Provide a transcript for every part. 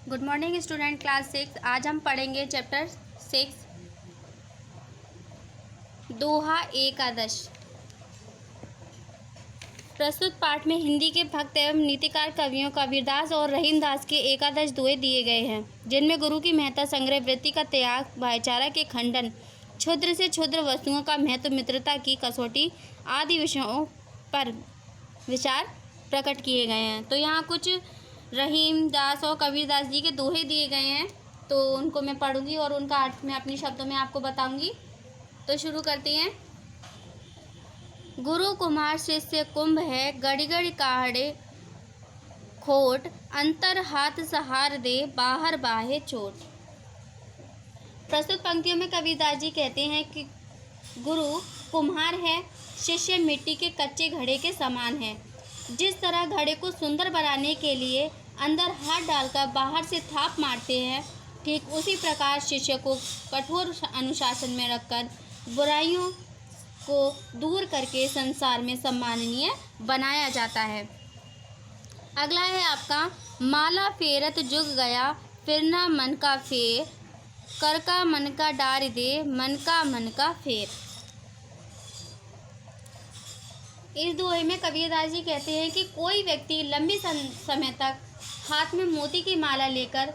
Good morning student, class 6। आज हम पढ़ेंगे चैप्टर 6 दोहा एकादश। प्रस्तुत पाठ में हिंदी के भक्त एवं नीतिकार कवियों कबीरदास और रहीमदास के एकादश दोहे दिए गए हैं, जिनमें गुरु की महत्ता, संग्रह वृत्ति का त्याग, भाईचारा के खंडन, क्षुद्र से क्षुद्र वस्तुओं का महत्व, मित्रता की कसौटी आदि विषयों पर विचार प्रकट किए गए हैं। तो यहाँ कुछ रहीमदास और कबीरदास जी के दोहे दिए गए हैं, तो उनको मैं पढ़ूंगी और उनका अर्थ मैं अपने शब्दों में आपको बताऊंगी। तो शुरू करते हैं। गुरु कुम्हार शिष्य कुंभ है, गड़ी गड़ी काढ़े खोट, अंतर हाथ सहार दे, बाहर बाहे चोट। प्रस्तुत पंक्तियों में कबीरदास जी कहते हैं कि गुरु कुम्हार है, शिष्य मिट्टी के कच्चे घड़े के समान है। जिस तरह घड़े को सुंदर बनाने के लिए अंदर हाथ डालकर बाहर से थाप मारते हैं, ठीक उसी प्रकार शिष्य को कठोर अनुशासन में रखकर बुराइयों को दूर करके संसार में सम्माननीय बनाया जाता है। अगला है आपका, माला फेरत जुग गया, फिर ना मन का फेर, कर का मन का डार दे, मन का फेर। इस दोहे में कबीरदास जी कहते हैं कि कोई व्यक्ति लंबी समय तक हाथ में मोती की माला लेकर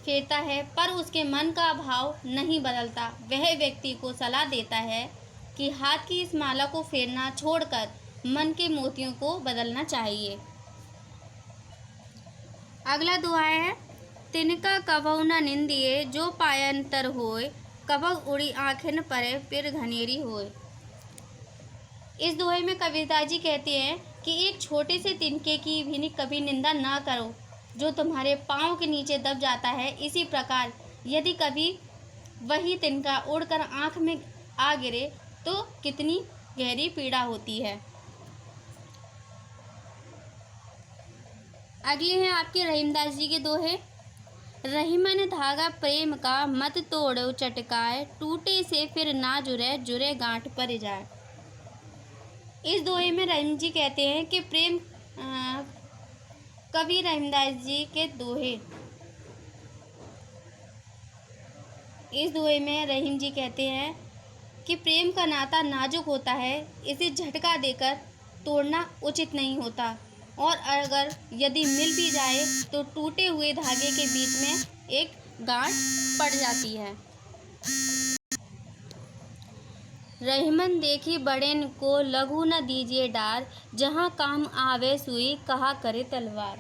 फेरता है, पर उसके मन का भाव नहीं बदलता। वह व्यक्ति को सलाह देता है कि हाथ की इस माला को फेरना छोड़कर मन के मोतियों को बदलना चाहिए। अगला दोहा है, तिनका कबहु न निंदिए, जो पायंतर होय, कबहु उड़ी आँखें परे, फिर घनेरी होय। इस दोहे में कबीरदास जी कहते हैं कि एक छोटे से तिनके की भी कभी निंदा ना करो, जो तुम्हारे पाँव के नीचे दब जाता है। इसी प्रकार यदि कभी वही तिनका उड़कर आँख में आ गिरे तो कितनी गहरी पीड़ा होती है। अगले हैं आपके रहीमदास जी के दोहे। रहीमन धागा प्रेम का, मत तोड़ो चटकाए, टूटे से फिर ना जुड़े, जुड़े गांठ पर जाए। इस दोहे में रहीम जी कहते हैं कि कवि रहीमदास जी के दोहे, इस दोहे में रहीम जी कहते हैं कि प्रेम का नाता नाजुक होता है, इसे झटका देकर तोड़ना उचित नहीं होता, और अगर यदि मिल भी जाए तो टूटे हुए धागे के बीच में एक गांठ पड़ जाती है। रहीमन देखी बड़ेन को, लघु न दीजिए डार, जहाँ काम आवे सुई, कहा करे तलवार।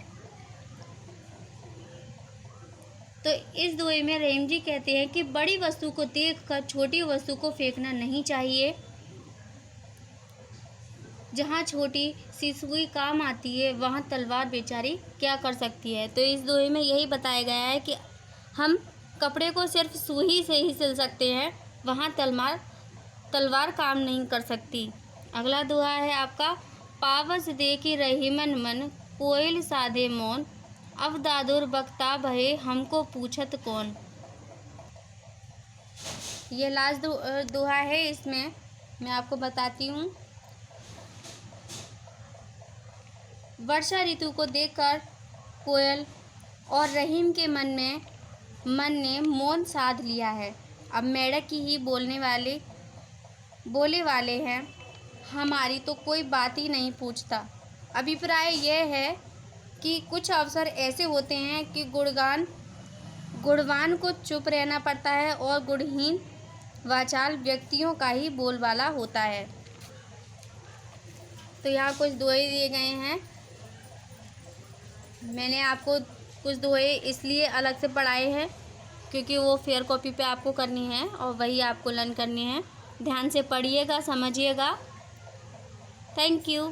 तो इस दोहे में रहीम जी कहते हैं कि बड़ी वस्तु को देखकर छोटी वस्तु को फेंकना नहीं चाहिए। जहाँ छोटी सी सुई काम आती है, वहाँ तलवार बेचारी क्या कर सकती है। तो इस दोहे में यही बताया गया है कि हम कपड़े को सिर्फ सुई से ही सिल सकते हैं, वहाँ तलवार काम नहीं कर सकती। अगला दोहा है आपका, पावस देखी रहीमन मन, कोयल साधे मौन, अब दादुर बख्ता भये, हमको पूछत कौन। ये लास्ट दोहा है, इसमें मैं आपको बताती हूँ। वर्षा ऋतु को देखकर कोयल और रहीम के मन ने मौन साध लिया है। अब मेढक की ही बोले वाले हैं, हमारी तो कोई बात ही नहीं पूछता। अभिप्राय यह है कि कुछ अवसर ऐसे होते हैं कि गुणवान को चुप रहना पड़ता है और गुणहीन वाचाल व्यक्तियों का ही बोलबाला होता है। तो यहाँ कुछ दोहे दिए गए हैं। मैंने आपको कुछ दोहे इसलिए अलग से पढ़ाए हैं क्योंकि वो फेयर कॉपी पे आपको करनी है और वही आपको लर्न करनी है। ध्यान से पढ़िएगा, समझिएगा। Thank you.